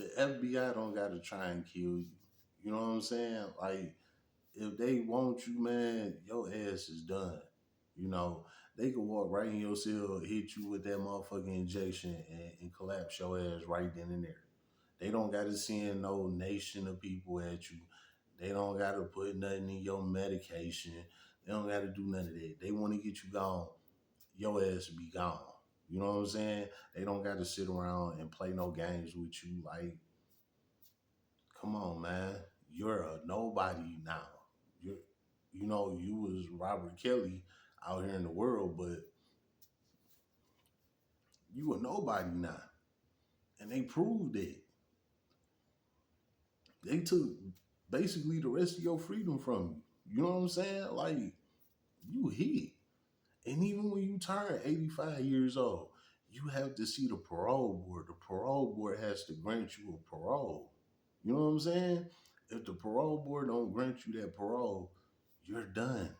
The FBI don't gotta try and kill you. You know what I'm saying? Like if they want you, man, your ass is done. You know, they could walk right in your cell, hit you with that motherfucking injection, and collapse your ass right then and there. They don't got to send no nation of people at you. They don't got to put nothing in your medication. They don't got to do none of that. They want to get you gone. Your ass be gone. You know what I'm saying? They don't got to sit around and play no games with you. Like, come on, man. You're a nobody now. You're, you know, you was Robert Kelly out here in the world, but you a nobody now. And they proved it. They took basically the rest of your freedom from you. You know what I'm saying? Like, you hit. And even when you turn 85 years old, you have to see the parole board. The parole board has to grant you a parole. You know what I'm saying? If the parole board don't grant you that parole, you're done.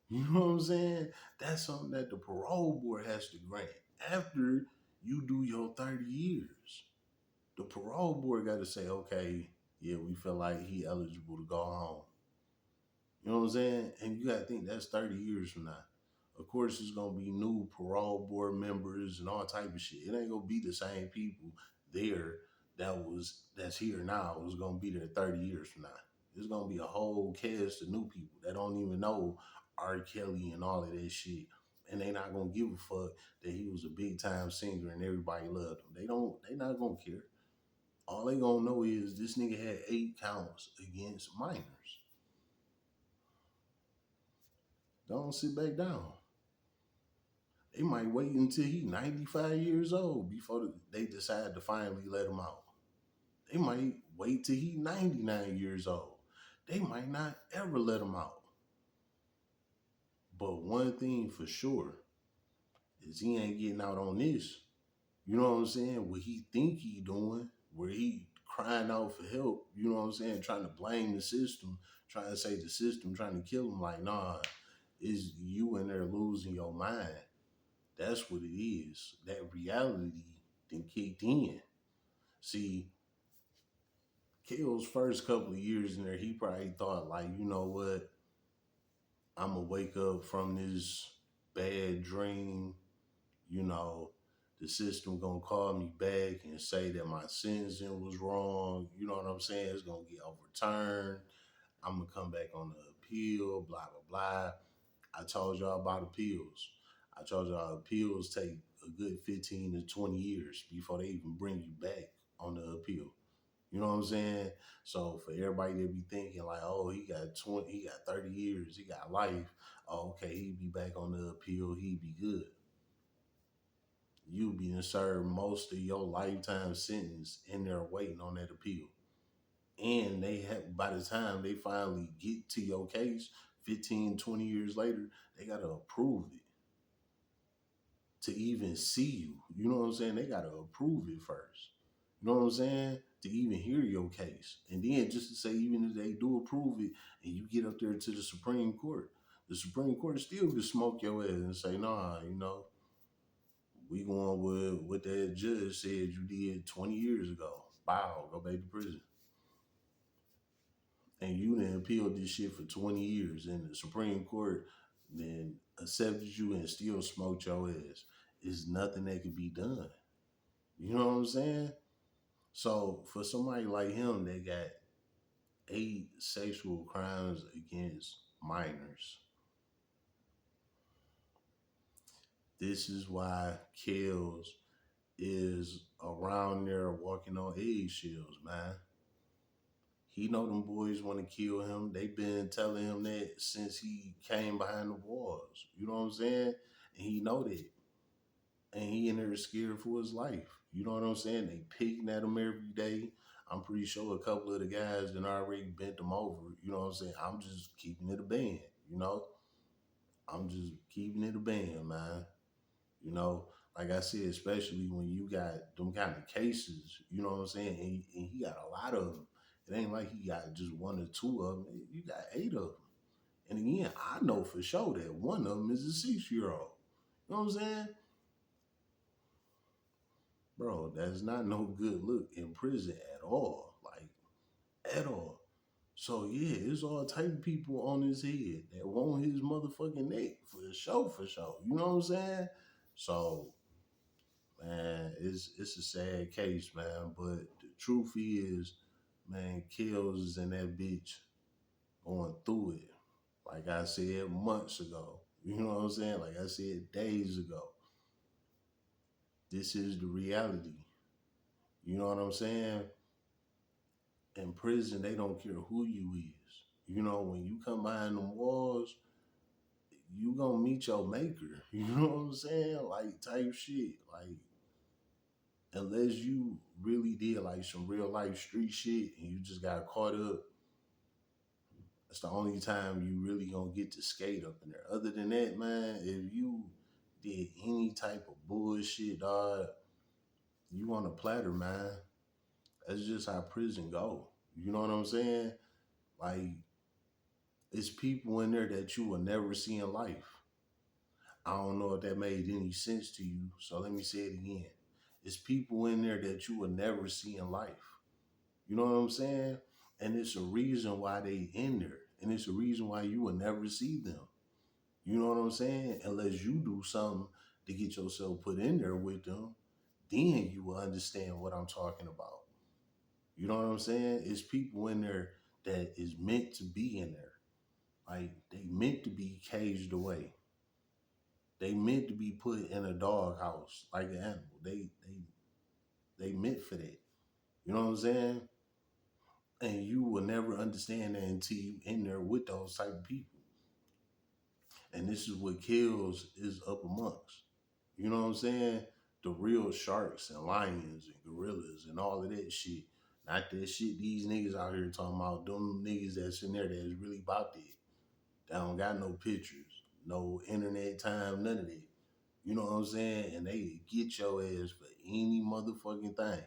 You know what I'm saying? That's something that the parole board has to grant after you do your 30 years. The parole board got to say, okay, yeah, we feel like he eligible to go home. You know what I'm saying? And you got to think that's 30 years from now. Of course, it's gonna be new parole board members and all type of shit. It ain't gonna be the same people there that's here now. It's gonna be there 30 years from now. There's gonna be a whole cast of new people that don't even know R. Kelly and all of that shit. And they not gonna give a fuck that he was a big time singer and everybody loved him. They not gonna care. All they gonna know is this nigga had 8 counts against minors. Don't sit back down. They might wait until he 95 years old before they decide to finally let him out. They might wait till he 99 years old. They might not ever let him out. But one thing for sure is he ain't getting out on this. You know what I'm saying? What he think he doing, where he crying out for help, you know what I'm saying? Trying to blame the system, trying to say the system trying to kill him. Like, nah, is you in there losing your mind. That's what it is. That reality then kicked in. See, Kale's first couple of years in there, he probably thought, like, you know what? I'm going to wake up from this bad dream. You know, the system going to call me back and say that my sentencing was wrong. You know what I'm saying? It's going to get overturned. I'm going to come back on the appeal, blah, blah, blah. I told y'all about appeals. I told y'all appeals take a good 15 to 20 years before they even bring you back on the appeal. You know what I'm saying? So for everybody to be thinking like, oh, he got 30 years, he got life. Oh, okay, he'd be back on the appeal, he'd be good. You being served most of your lifetime sentence in there waiting on that appeal. And they have by the time they finally get to your case, 15, 20 years later, they gotta approve it to even see you. You know what I'm saying? They gotta approve it first. You know what I'm saying? To even hear your case. And then just to say, even if they do approve it and you get up there to the Supreme Court still could smoke your ass and say, nah, you know, we going with what that judge said you did 20 years ago. Bow, go back to prison. And you done appealed this shit for 20 years and the Supreme Court then accepted you and still smoked your ass. There's nothing that could be done. You know what I'm saying? So for somebody like him that got 8 sexual crimes against minors, this is why Kels is around there walking on eggshells, man. He know them boys want to kill him. They been telling him that since he came behind the walls. You know what I'm saying? And he know that. And he in there scared for his life. You know what I'm saying? They picking at him every day. I'm pretty sure a couple of the guys that already bent him over. You know what I'm saying? I'm just keeping it a band, you know? I'm just keeping it a band, man. You know, like I said, especially when you got them kind of cases, you know what I'm saying? And he got a lot of them. It ain't like he got just 1 or 2 of them. You got 8 of them. And again, I know for sure that one of them is a 6-year-old. You know what I'm saying? bro, that's not no good look in prison at all. Like at all. So yeah, it's all type of people on his head that want his motherfucking neck for sure, for sure. You know what I'm saying? So man, it's a sad case, man. But the truth is, man, Kills is in that bitch going through it. Like I said months ago. You know what I'm saying? Like I said days ago. This is the reality. You know what I'm saying? In prison, they don't care who you is. You know, when you come behind them walls, you gonna meet your maker. You know what I'm saying? Like type shit. Like unless you really did like some real life street shit and you just got caught up, that's the only time you really gonna get to skate up in there. Other than that, man, if you did any type of bullshit, dog, you on a platter, man. That's just how prison go. You know what I'm saying? Like it's people in there that you will never see in life. I don't know if that made any sense to you, so let me say it again. It's people in there that you will never see in life. You know what I'm saying? And it's a reason why they in there. And it's a reason why you will never see them. You know what I'm saying? Unless you do something to get yourself put in there with them, then you will understand what I'm talking about. You know what I'm saying? It's people in there that is meant to be in there. Like they meant to be caged away. They meant to be put in a doghouse like an animal. They meant for that. You know what I'm saying? And you will never understand that until you in there with those type of people. And this is what kills is up amongst. You know what I'm saying? The real sharks and lions and gorillas and all of that shit. Not that shit these niggas out here talking about. Them niggas that's in there that is really about that. They don't got no pictures, no internet time, none of that. You know what I'm saying? And they get your ass for any motherfucking thing.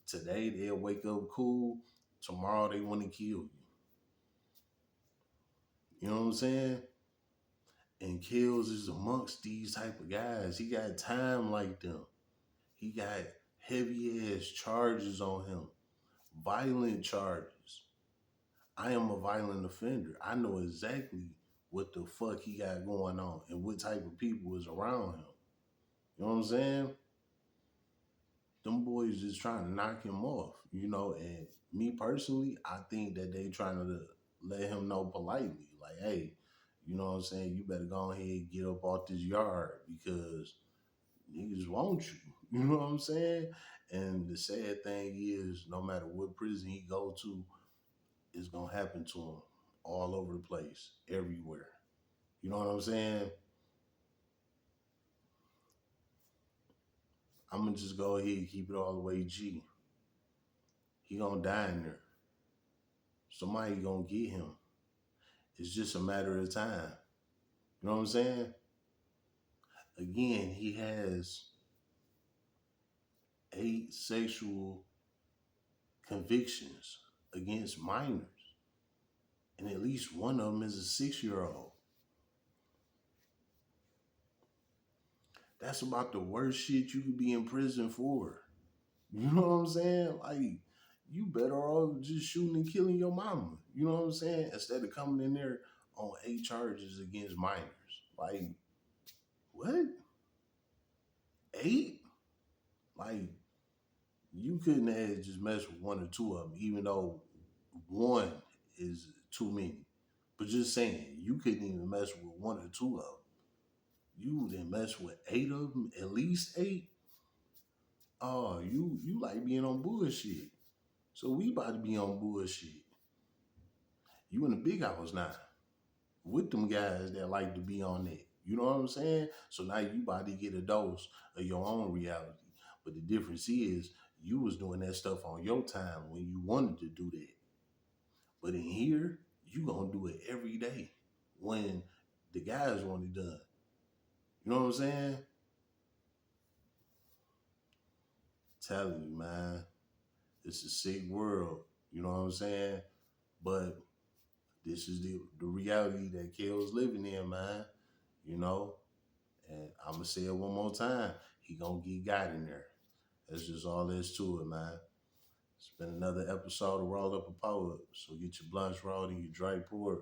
Today they'll wake up cool. Tomorrow they want to kill you. You know what I'm saying? And Kills is amongst these type of guys. He got time like them. He got heavy ass charges on him. Violent charges. I am a violent offender. I know exactly what the fuck he got going on and what type of people is around him. You know what I'm saying? Them boys just trying to knock him off, you know. And me personally, I think that they trying to let him know politely, like, hey, you know what I'm saying? You better go ahead and get up off this yard because niggas want you. You know what I'm saying? And the sad thing is, no matter what prison he go to, it's gonna happen to him all over the place, everywhere. You know what I'm saying? I'm gonna just go ahead and keep it all the way G. He gonna die in there. Somebody gonna get him. It's just a matter of time. You know what I'm saying? Again, he has 8 sexual convictions against minors, and at least one of them is a 6 year old. That's about the worst shit you could be in prison for. You know what I'm saying? Like, you better off just shooting and killing your mama. You know what I'm saying? Instead of coming in there on 8 charges against minors. Like, what? 8? Like, you couldn't have just messed with one or two of them, even though one is too many. But just saying, you couldn't even mess with one or two of them. You didn't mess with 8 of them, at least 8. Oh, you like being on bullshit. So we about to be on bullshit. You in the big house now with them guys that like to be on that. You know what I'm saying? So now you about to get a dose of your own reality. But the difference is you was doing that stuff on your time when you wanted to do that. But in here, you gonna do it every day when the guys want it done. You know what I'm saying? Telling you, man, it's a sick world. You know what I'm saying? But this is the reality that Kel's living in, man. You know? And I'm gonna say it one more time. He gonna get got in there. That's just all there is to it, man. It's been another episode of Roll Up a Poet. So get your blunts rolled and your Drake poured.